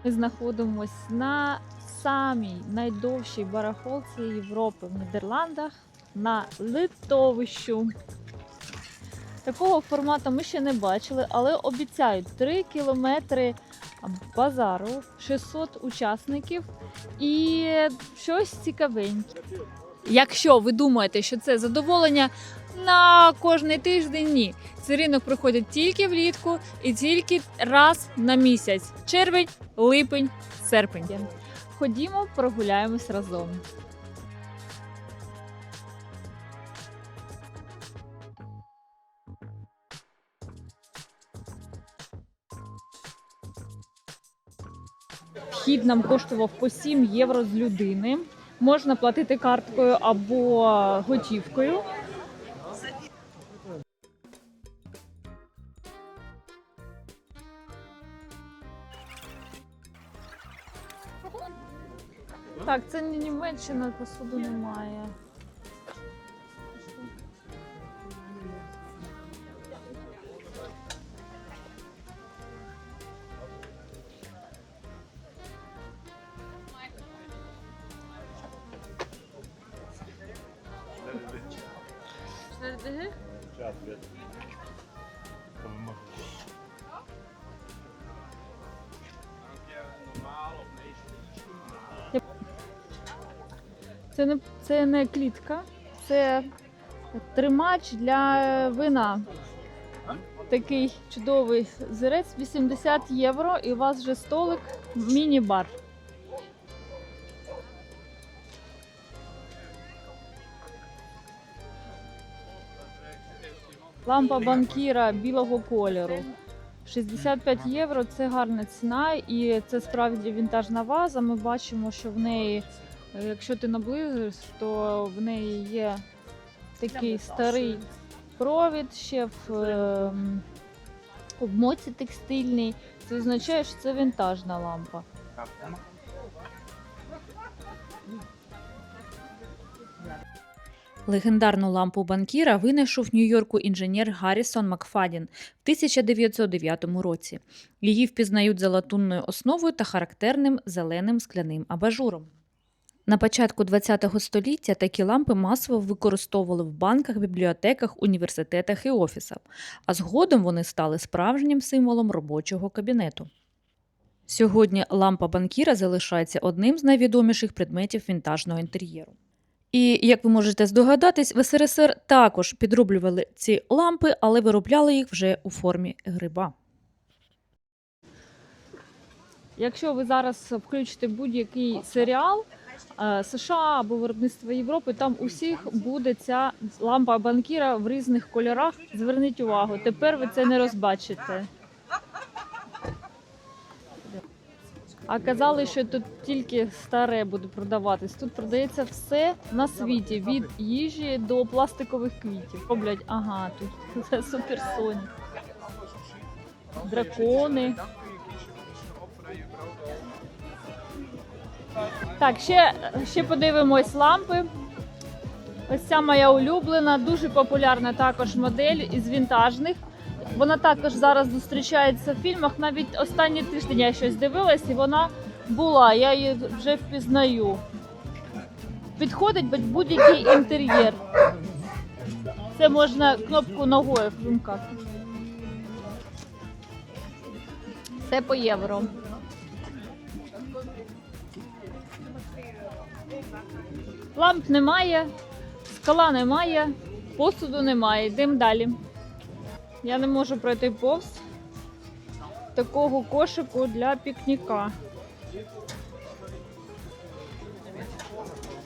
Ми знаходимося на самій найдовшій барахолці Європи в Нідерландах на литовищу. Такого формату ми ще не бачили, але обіцяють 3 кілометри базару, 600 учасників і щось цікавеньке. Якщо ви думаєте, що це задоволення на кожний тиждень, ні. Цей ринок проходить тільки влітку і тільки раз на місяць. Червень, липень, серпень. Ходімо, прогуляємось разом. Вхід нам коштував по 7 євро з людини. Можна платити карткою або готівкою. Так, це не Німеччина, посуду немає. Це не клітка, це тримач для вина. Такий чудовий зірець, 80 євро, і у вас вже столик, міні-бар. Лампа банкіра білого кольору. 65 євро – це гарна ціна, і це справді вінтажна ваза. Ми бачимо, що в неї, якщо ти наблизиш, то в неї є такий старий провід ще в обмотці текстильній. Це означає, що це вінтажна лампа. Легендарну лампу банкіра винайшов в Нью-Йорку інженер Гаррісон Макфадін в 1909 році. Її впізнають за латунною основою та характерним зеленим скляним абажуром. На початку ХХ століття такі лампи масово використовували в банках, бібліотеках, університетах і офісах, а згодом вони стали справжнім символом робочого кабінету. Сьогодні лампа банкіра залишається одним з найвідоміших предметів вінтажного інтер'єру. І, як ви можете здогадатись, в СРСР також підроблювали ці лампи, але виробляли їх вже у формі гриба. Якщо ви зараз включите будь-який серіал США або виробництва Європи, там усіх буде ця лампа банкіра в різних кольорах. Зверніть увагу, тепер ви це не розбачите. А казали, що тут тільки старе буде продаватись. Тут продається все на світі, від їжі до пластикових квітів. Роблять, ага, тут це суперсонік. Дракони. Так, ще подивимось лампи. Ось ця моя улюблена, дуже популярна також модель із вінтажних. Вона також зараз зустрічається в фільмах. Навіть останні тиждень я щось дивилась, і вона була, я її вже впізнаю. Підходить будь-який інтер'єр. Це можна кнопку ногою вимкати. Це по євро. Ламп немає, скла немає, посуду немає. Йдемо далі. Я не можу пройти повз такого кошику для пікніка.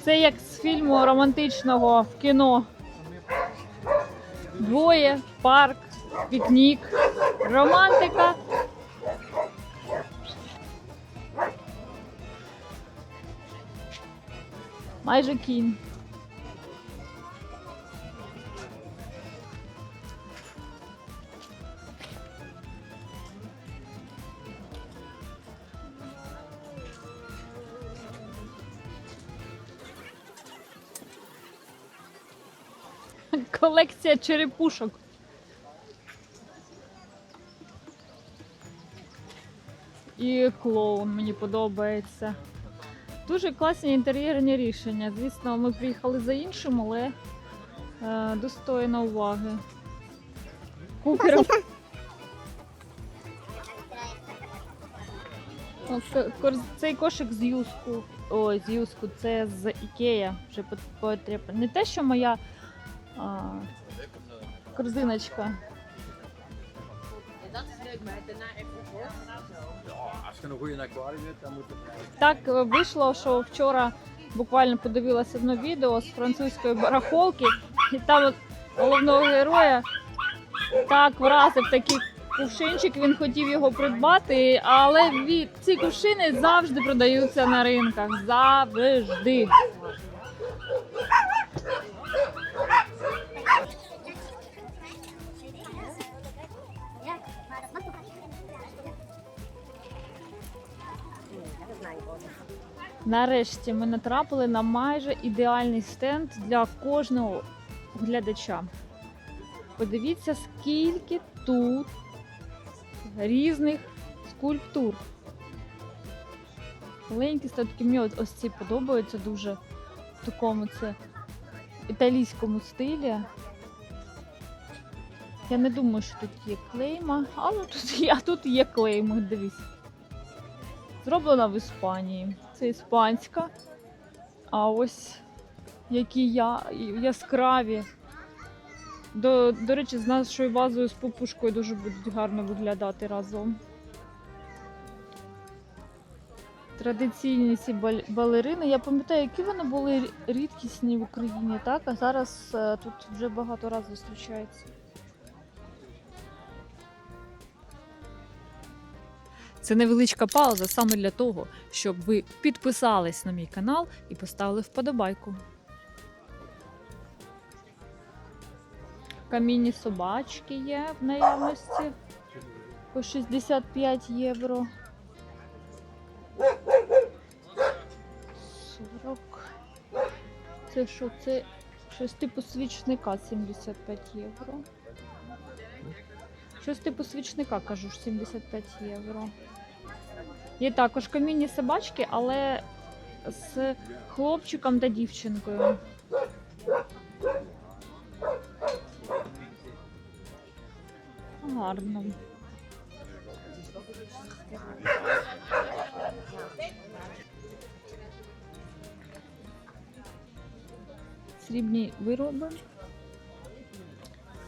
Це як з фільму романтичного в кіно. Двоє, парк, пікнік, романтика. Майже кінь. Колекція черепушок. І клоун мені подобається. Дуже класні інтер'єрні рішення. Звісно, ми приїхали за іншим, але достойно уваги. Кукер. Цей кошик з юску. Ой, з юску, це з Ікея. Вже потрібно. Не те, що моя корзиночка. Als je een goede aquarium hebt, dan moet het. Так вийшло, що вчора буквально подивилася одне відео з французької барахолки, і там от головного героя так вразив такий кувшинчик, він хотів його придбати, але ці кувшини завжди продаються на ринках. Завжди. Нарешті ми натрапили на майже ідеальний стенд для кожного глядача. Подивіться, скільки тут різних скульптур. Маленькі статки, мені ось ці подобаються дуже в такому це італійському стилі. Я не думаю, що тут є клейма, але тут є клейма, дивись. Зроблена в Іспанії. Це іспанська. А ось які яскраві. До речі, з нашою вазою з пупушкою дуже будуть гарно виглядати разом. Традиційні ці балерини. Я пам'ятаю, які вони були рідкісні в Україні, так? А зараз тут вже багато разів зустрічаються. Це невеличка пауза саме для того, щоб ви підписались на мій канал і поставили вподобайку. Камінні собачки є в наявності по 65 євро. 40. Це що? Це щось типу свічника 75 євро. Щось типу свічника, кажу, 75 євро. Є також камінні собачки, але з хлопчиком та дівчинкою. Гарно. Срібні вироби.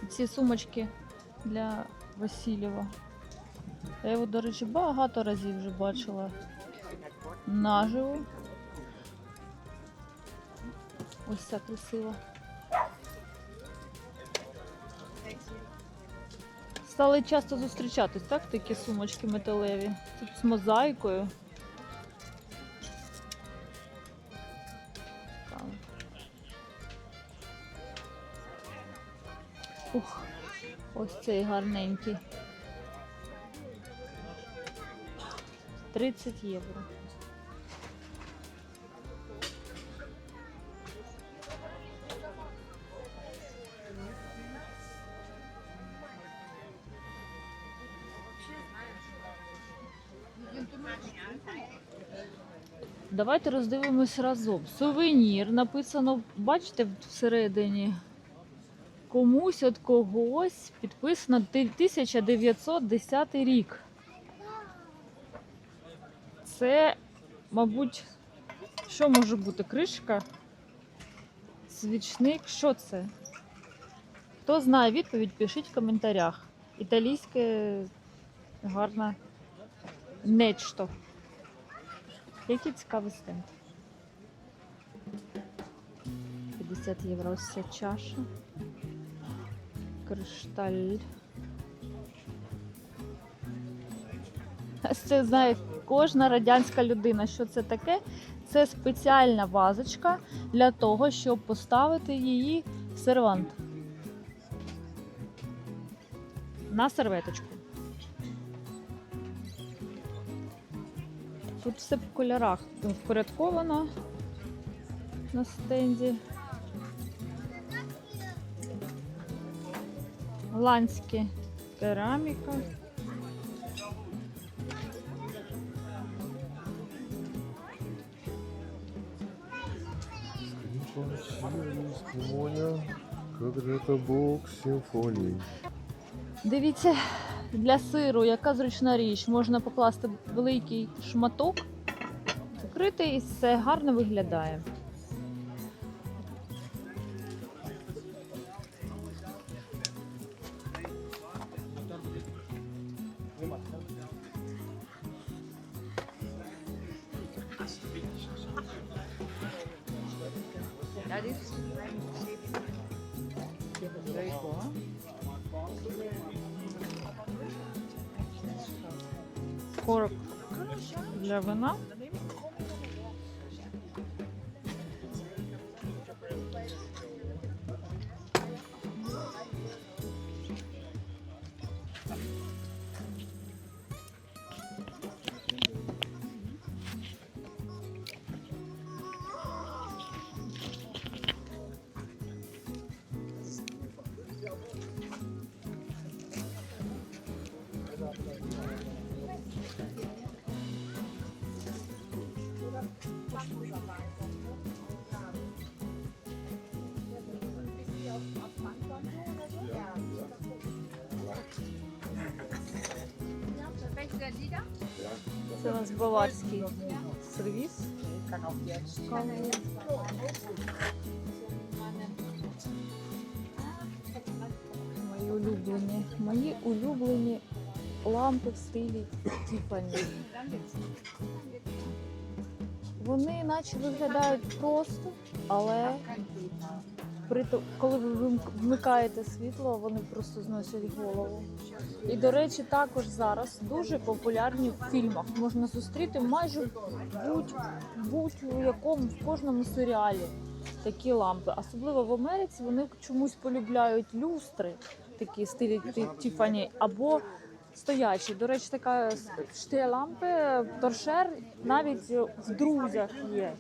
Ці сумочки для Васильєва. Я його, до речі, багато разів вже бачила наживо. Ось ця красива. Стали часто зустрічатись, так, такі сумочки металеві. Тут з мозаїкою. Ух, ось цей гарненький. 30 євро. Давайте роздивимось разом. Сувенір написано, бачите, всередині. Комусь від когось підписано 1910 рік. Це, мабуть, що може бути? Кришка? Свічник? Що це? Хто знає відповідь, пишіть в коментарях. Італійське гарне нечто. Який цікавий стенд. 50 євро ось ця чаша. Кришталь. Це знає кожна радянська людина, що це таке. Це спеціальна вазочка для того, щоб поставити її в сервант. На серветочку. Тут все по кольорах впорядковано на стенді. Голландська кераміка. Фальшивый Моня, как же это бог симфонии. Дивіться, для сиру, яка зручна річ. Можна покласти великий шматок, закрити і все гарно виглядає. Короб для вина. Це у нас баварський сервіс. Мої улюблені лампи в стилі Тіфані. Вони наче виглядають просто, але коли ви вмикаєте світло, вони просто зносять голову. І, до речі, також зараз дуже популярні в фільмах. Можна зустріти майже в кожному серіалі такі лампи. Особливо в Америці вони чомусь полюбляють люстри, такі стилі Тіфані, або стоячі. До речі, така штелампи, торшер навіть в друзях є.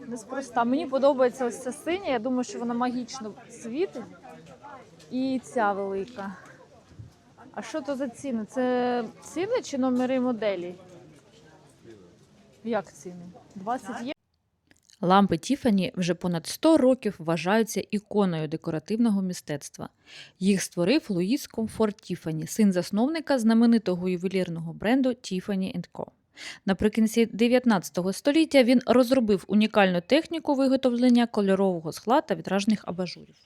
Неспроста. Мені подобається ось ця синя, я думаю, що вона магічно світить. І ця велика. А що то за ціни? Це ціни чи номери моделі? Як ціни? 20 євро? Лампи Тіфані вже понад 100 років вважаються іконою декоративного мистецтва. Їх створив Луїс Комфорт Тіфані, син засновника знаменитого ювелірного бренду Tiffany & Co. Наприкінці 19 століття він розробив унікальну техніку виготовлення кольорового скла та вітражних абажурів.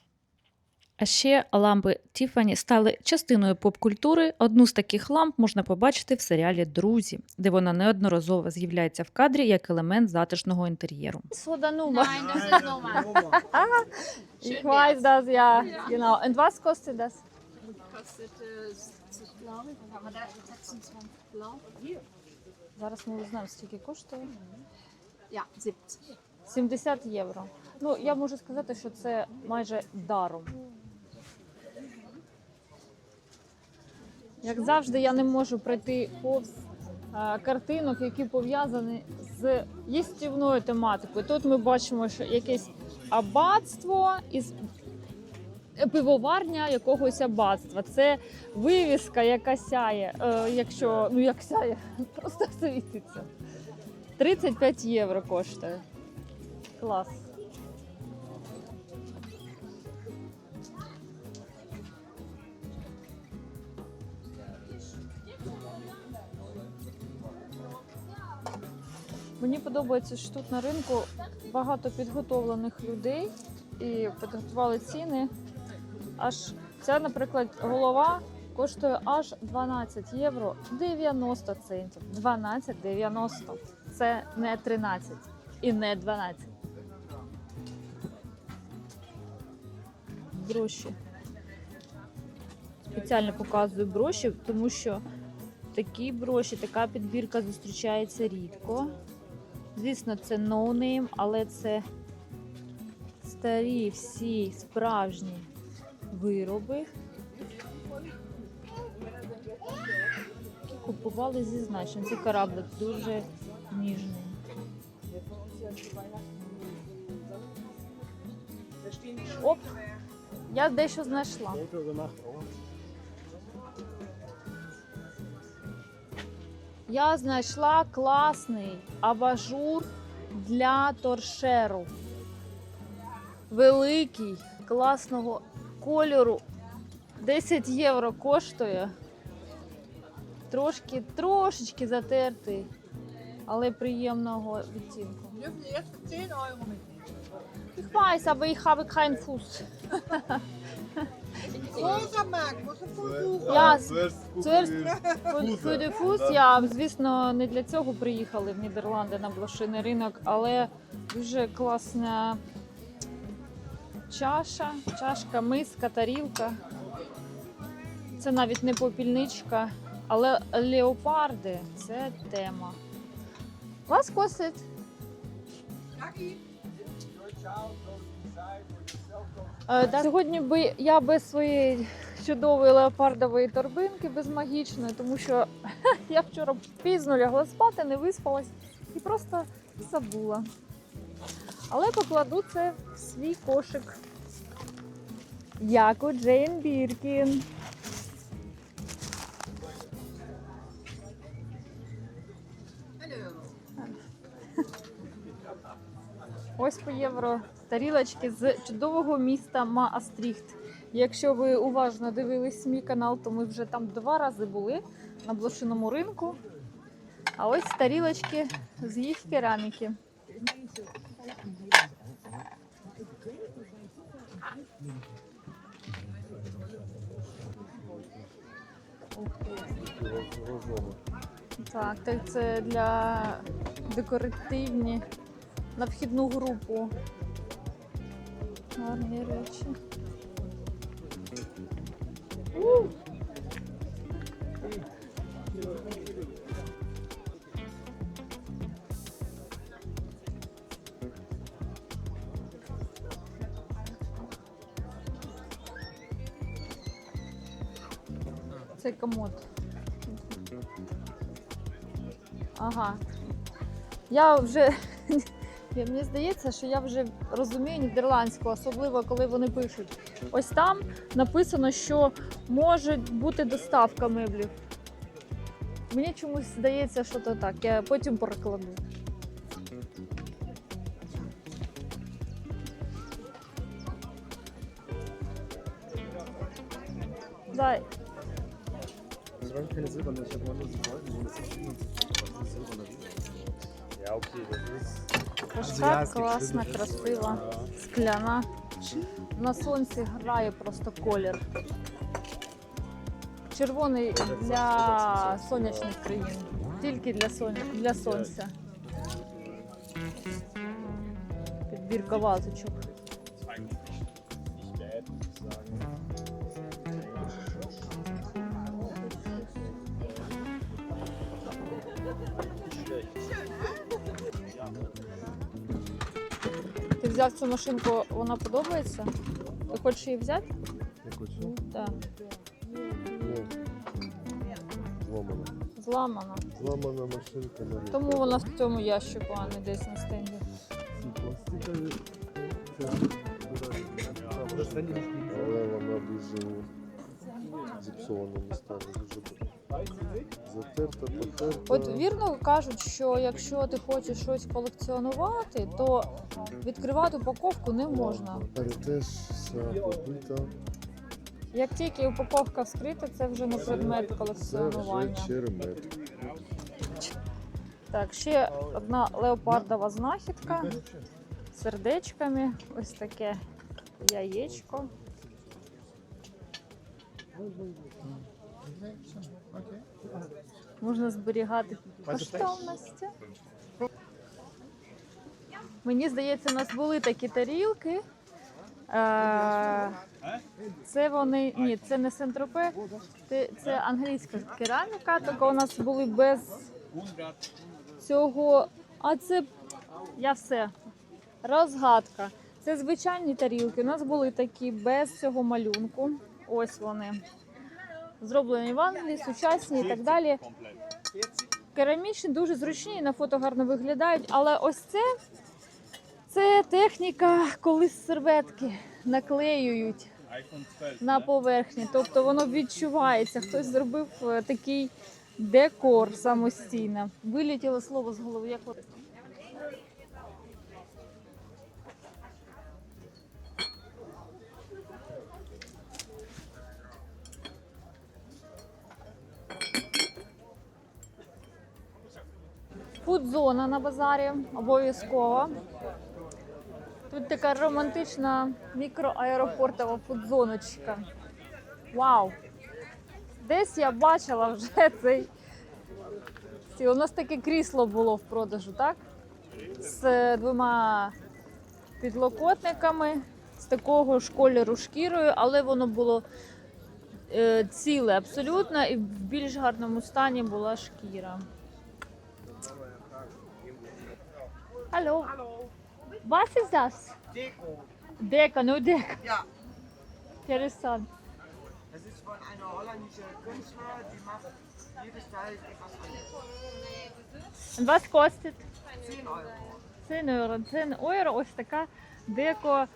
А ще лампи Тіфані стали частиною поп-культури. Одну з таких ламп можна побачити в серіалі «Друзі», де вона неодноразово з'являється в кадрі як елемент затишного інтер'єру. Soda Nummer. Nein, das ist normal. Ich weiß das, ja. Genau. Und was kostet das? Kostet 70, glaube ich. Was haben wir da? 26 blau. Hier. Зараз ми узнаємо, скільки коштує. Ja, 70. 70 євро. Ну, я можу сказати, що це майже даром. Як завжди, я не можу пройти повз картинок, які пов'язані з їстівною тематикою. Тут ми бачимо, що якесь аббатство із пивоварня якогось аббатства. Це вивіска, яка сяє, як сяє, просто світиться. 35 євро коштує. Клас. Мені подобається, що тут на ринку багато підготовлених людей і підготували ціни. Аж ця, наприклад, голова коштує аж 12 євро 90 центів. 12,90. Це не 13 і не 12. Броші. Спеціально показую броші, тому що такі броші, така підбірка зустрічається рідко. Звісно, це no name, але це старі всі справжні вироби, які купували зі значенням. Цей кораблик дуже ніжний. Оп! Я дещо знайшла. Я знайшла класний абажур для торшеру. великий, класного кольору. 10 євро коштує. Трошечки затертий, але приємного відтінку. Dürfen Sie jetzt für 10 Euro mitnehmen? Ich weiß, aber ich habe keinen Fuß. Supermarkt, muss ich versuchen. Ja, Zuerst zuerst gucken wir für den Fuß, я, звісно, не для цього приїхали в Нідерланди на блошиний ринок, але дуже класна чашка, миска, тарілка. Це навіть не попільничка, але леопарди – це тема. Was kostet? Сьогодні би я без своєї чудової леопардової торбинки, без магічної, тому що я вчора пізно лягла спати, не виспалась і просто забула. Але покладу це в свій кошик. Як у Джейн Біркін. Ось по євро тарілочки з чудового міста Маастріхт. Якщо ви уважно дивились мій канал, то ми вже там 2 рази були на блошиному ринку. А ось тарілочки з їх кераміки. Так, це для декоративні на вхідну групу. Гарні речі. Це комод. Ага. Я вже, мені здається, що я вже розумію нідерландську, особливо коли вони пишуть. Ось там написано, що може бути доставка меблів. Мені чомусь здається, що то так. Я потім перекладу. Дай. Wir brauchen keine silberne, ich habe nur so goldene, das ist silberne. Ja, okay, das ist... Крашка класна, красива, скляна. На сонці грає просто колір. Червоний для сонячних країн. Тільки для сонця. Підбірка вазочок. Ти взяв цю машинку, вона подобається? Ти хочеш її взяти? Я хочу. Так. Ні. Зламана. Зламана. Зламана машинка на руку. Тому вона в цьому ящику, а не десь на стенді. Пластикові. Але вона дуже зіпсована не стала. Дуже затерта, потерта. От вірно кажуть, що якщо ти хочеш щось колекціонувати, то відкривати упаковку не можна. Теж вся побита. Як тільки упаковка вскрита, це вже не предмет Це колекціонування. вже черемет. Так, ще одна леопардова знахідка з сердечками. Ось таке яєчко. Можна зберігати коштовності. Мені здається, у нас були такі тарілки. Це вони, ні, це не Сен-Тропе, це англійська кераміка, тільки у нас були без цього. А це, я все, розгадка. Це звичайні тарілки, у нас були такі без цього малюнку. Ось вони. Зроблені в Англії, сучасні і так далі. Керамічні, дуже зручні, на фото гарно виглядають, але ось це техніка, коли серветки наклеюють на поверхні. Тобто воно відчувається. Хтось зробив такий декор самостійно. Вилетіло слово з голови. Як от... Фудзона на базарі, обов'язково. Тут така романтична мікроаеропортова фудзоночка. Вау! Десь я бачила вже у нас таке крісло було в продажу, так? З 2 підлокотниками, з такого ж кольору шкірою, але воно було ціле абсолютно і в більш гарному стані була шкіра. Hallo. Was ist das? Deko. Deka, nur Deka. Ja, Interessant. das ist von einer holländischen Künstler, die macht jedes Teil etwas anderes. Und was kostet? 10 Euro. 10 євро. 10 євро. Ось така деко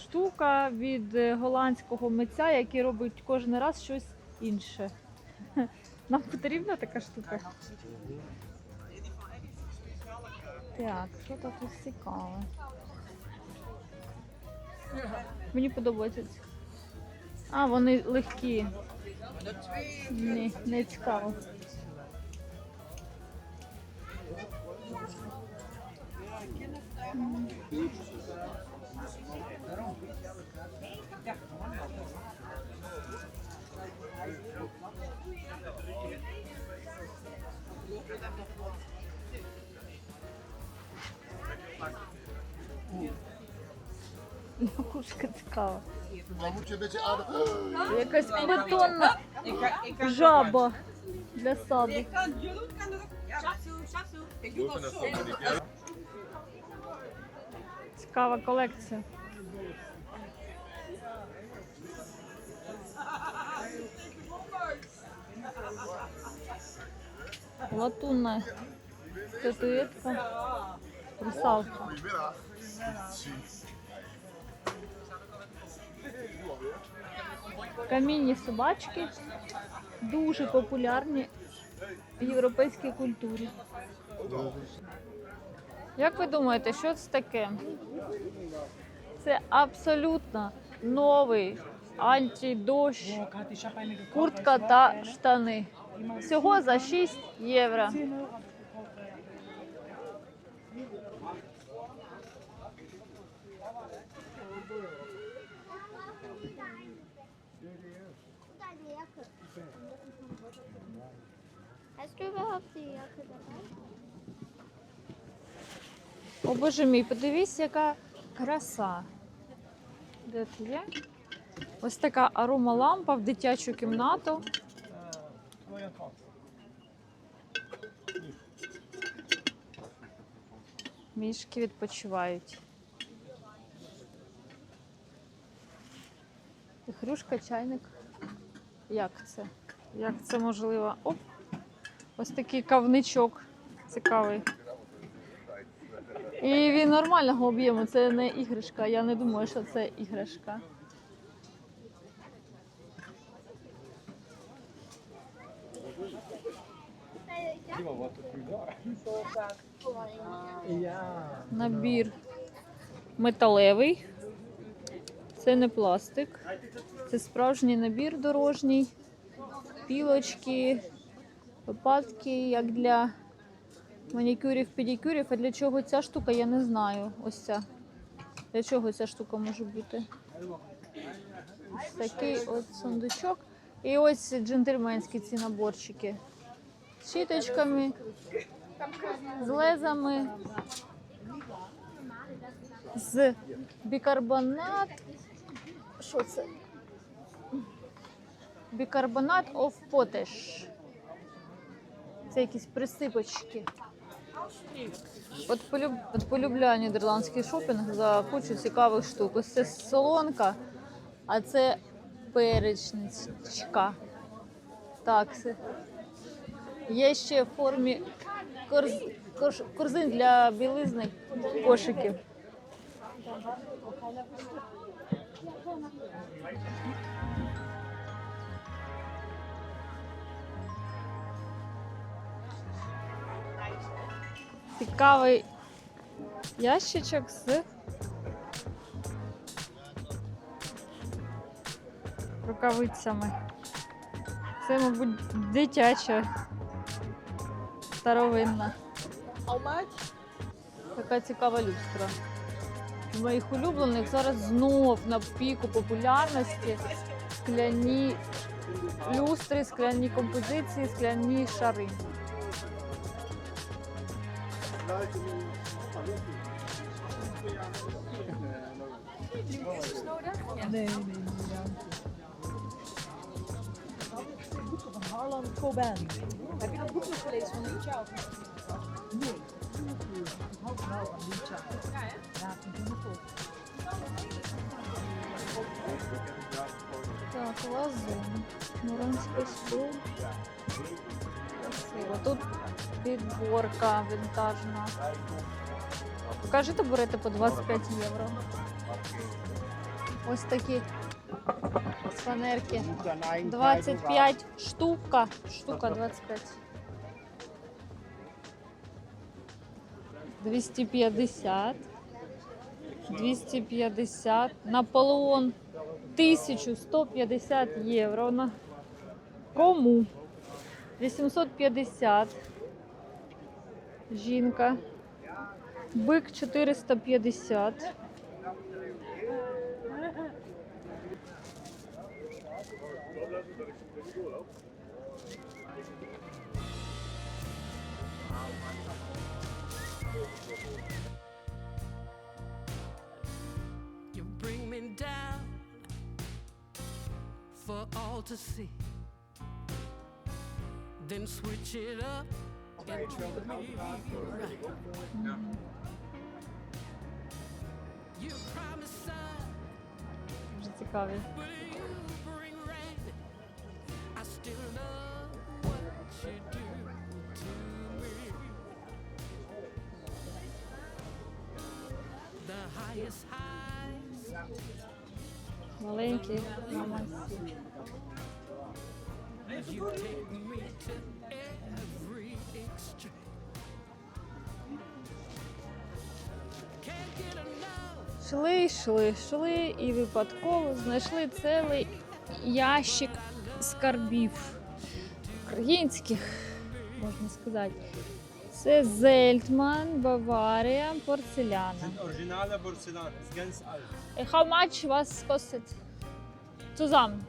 штука від голландського митця, який робить кожен раз щось інше. Нам потрібна така штука? Так, що тут цікаве? Мені подобається. А, вони легкі. Ні, не цікаво. Кушка цікава. Якась бетонна жаба для саду. Цікава колекція. Латунна статуетка. Русалка. Камінні собачки дуже популярні в європейській культурі. Як ви думаєте, що це таке? Це абсолютно новий антидощ, куртка та штани. Всього за 6 євро. Hast du überhaupt die Jacke dabei? О, боже мій, подивись, яка краса. Де ти є? Ось така аромалампа в дитячу кімнату. Мішки відпочивають. І хрюшка, чайник. Як це? Як це можливо? Оп! Ось такий кавничок цікавий. І він нормального об'єму, це не іграшка. Я не думаю, що це іграшка. Набір металевий. Це не пластик. Це справжній набір дорожній. Пілочки, лопатки, як для манікюрів, педикюрів. А для чого ця штука, я не знаю. Ось ця. Для чого ця штука може бути? Ось такий от сундучок. І ось джентльменські ці наборчики. З щіточками, з лезами, з бікарбонат. Що це? Бікарбонат of potash. Це якісь присипочки. От полюбляю нідерландський шопінг за кучу цікавих штук. Ось це солонка, а це перечничка. Такси. Є ще в формі корзин для білизни, кошиків. Цікавий ящичок з рукавицями. Це, мабуть, дитяча старовинна Така цікава люстра. З моїх улюблених зараз знов на піку популярності скляні люстри, скляні композиції, скляні шари. Harlan Coben. Heb je dat boek nog gelezen van Liu Chao? Nee. Ik hou wel van Liu Chao. Ja, hè? Ja, ik vind het heel goed. Так, вазон. Муранський стул. Красиво. Тут підборка вінтажна. Покажи табурети по 25 євро. Ось такі з фанерки. 25 штука. Штука 25. 250. 250. Наполеон 1150 євро. На кому? 850. Жінка. Бик 450. You bring me down for all to see. Then switch it up and treat me right. You promise sun, Дуже цікаві. but you bring rain. I still love what you do to me. The highest highs. Маленькі мамасі. You take me to every extreme. Can't get enough. Йшли і випадково знайшли цілий ящик скарбів українських, можна сказати. Це Зельтман, Баварія, порцеляна. Originale Porzellan, ist ganz alt. How much was kostet? Zusammen.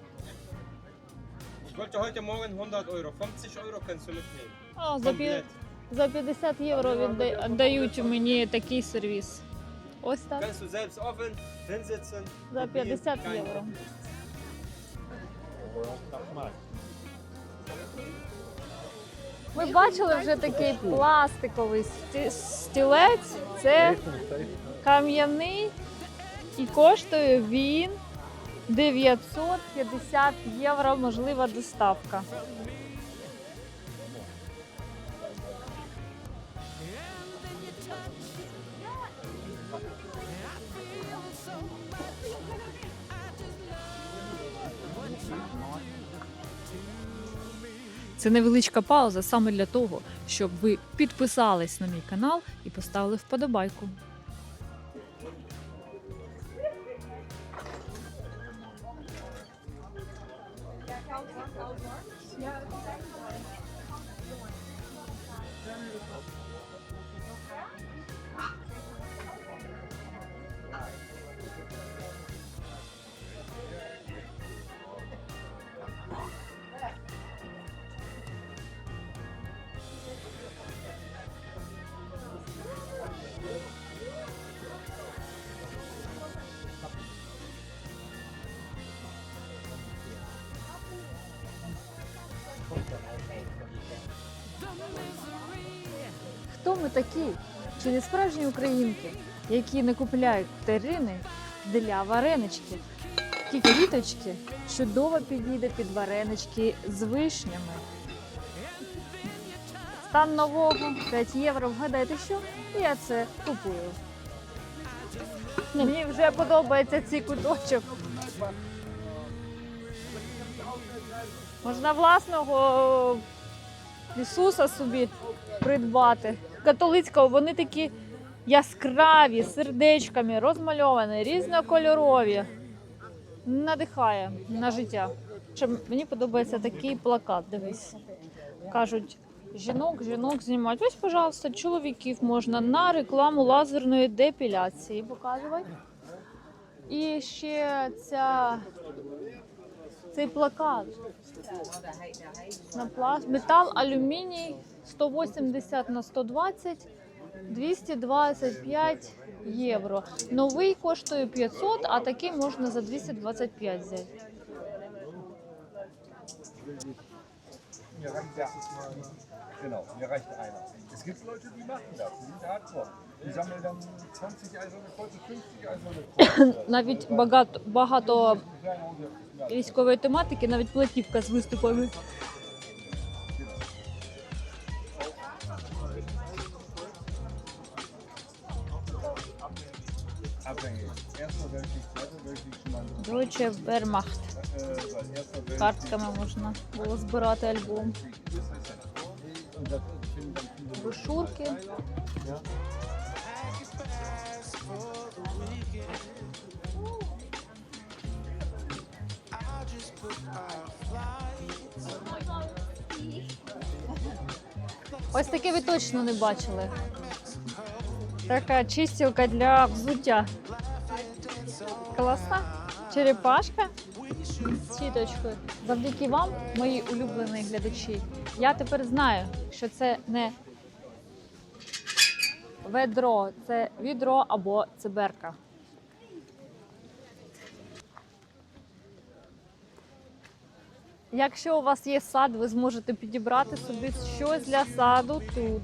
Ich wollte heute Morgen 100 Euro. 50 Euro kannst du mitnehmen. О, Komplett. за 50 євро віддають мені такий сервіс. Ось так, Kannst du selbst offen hinsetzen. за 50 Kein- євро. Ми бачили вже такий пластиковий стілець. Це кам'яний і коштує він 950 євро, можлива доставка. Це невеличка пауза саме для того, щоб ви підписались на мій канал і поставили вподобайку. Хто ми такі? Чи не справжні українки, які не купляють терини для варенички? Ті квіточки чудово підійде під варенички з вишнями. Стан нового 5 євро. Вгадайте що? Я це купую. Мені вже подобається цей куточок. Можна власного Ісуса собі придбати. Католицького, вони такі яскраві, сердечками, розмальовані, різнокольорові. Надихає на життя. Мені подобається такий плакат, дивись. Кажуть, Жінок знімають. Ось, пожалуйста, чоловіків можна на рекламу лазерної депіляції показувати. І ще цей плакат. Метал, алюміній, 180 на 120, 225 євро. Новий коштує 500, а такий можна за 225 взяти. Mir reicht genau, mir reicht einer. Es gibt Leute, die machen das, die sind hardcore. Die sammeln dann 20 eiserne Kreuze, 50 eiserne Kreuze. Навіть багато військової тематики, навіть платівка з виступами. Abhängig. Erster Weltkrieg, Zweiter Weltkrieg schon mal. Deutsche Wehrmacht. Weil Erster Weltkrieg. Картками можна було збирати альбом. Und da finden dann viele Брошурки. Ось таке ви точно не бачили. Така чистілка для взуття. Класна. Черепашка з сіточкою. Завдяки вам, мої улюблені глядачі, я тепер знаю, що це не ведро, це відро або циберка. Якщо у вас є сад, ви зможете підібрати собі щось для саду тут.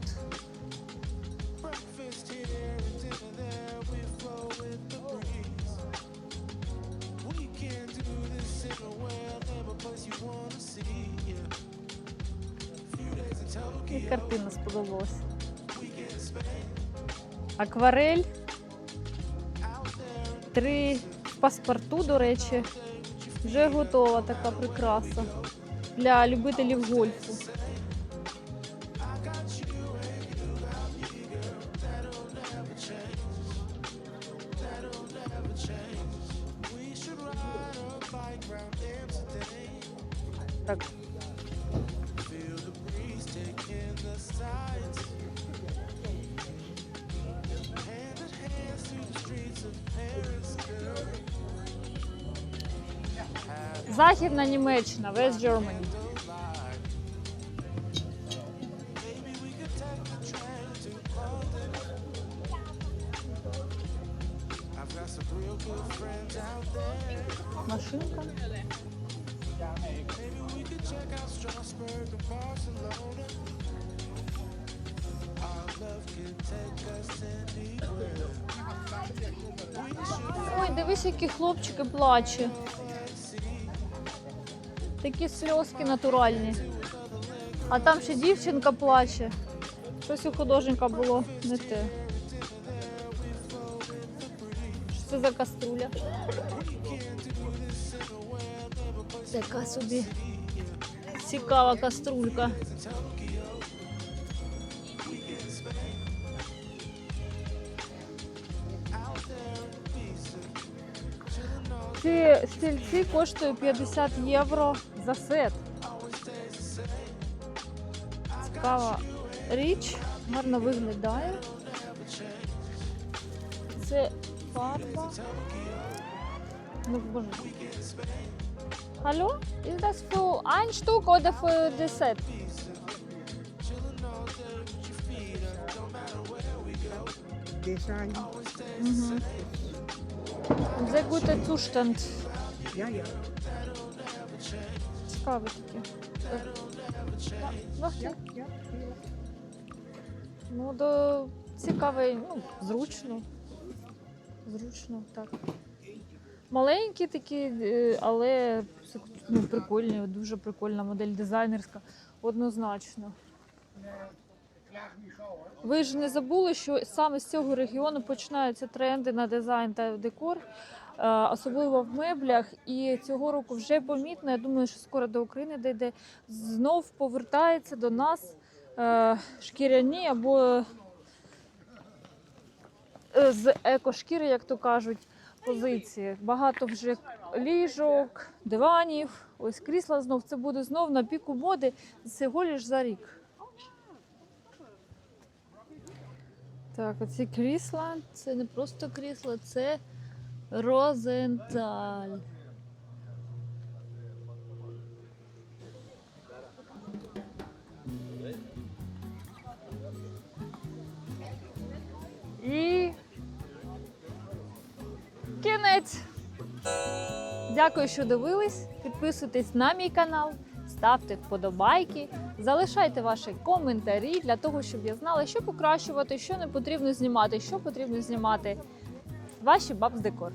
І картина сподобалась. Акварель. 3 паспорту, до речі. Вже готова така прикраса для любителів гольфу. Так. Західна Німеччина, West Germany. Машинка. Ой, дивись, які хлопчики плачуть. Такі сльозки натуральні. А там ще дівчинка плаче. Щось у художника було не те. Що це за каструля? Така собі цікава каструлька. Ці стільці коштують 50 євро за сет. Цікава річ, гарно виглядає. Це фарба. Ну, боже. Hallo? Ist das für ein Stück oder für das Set? Mhm. Sehr guter Zustand. Ja, ja. Цікаві такі. Ну, цікавий, ну, зручно. Зручно, так. Маленькі такі, але ну, прикольні, дуже прикольна модель, дизайнерська, однозначно. Ви ж не забули, що саме з цього регіону починаються тренди на дизайн та декор, особливо в меблях. І цього року вже помітно, я думаю, що скоро до України дійде, знов повертається до нас шкіряні або з екошкіри, як то кажуть, позиції. Багато вже ліжок, диванів, ось крісла знов. Це буде знов на піку моди всього лиш за рік. Так, оці крісла, це не просто крісла, це Розенталь. І кінець. Дякую, що дивились. Підписуйтесь на мій канал, ставте вподобайки, залишайте ваші коментарі для того, щоб я знала, що покращувати, що не потрібно знімати, що потрібно знімати. Ваші Бабс Декор.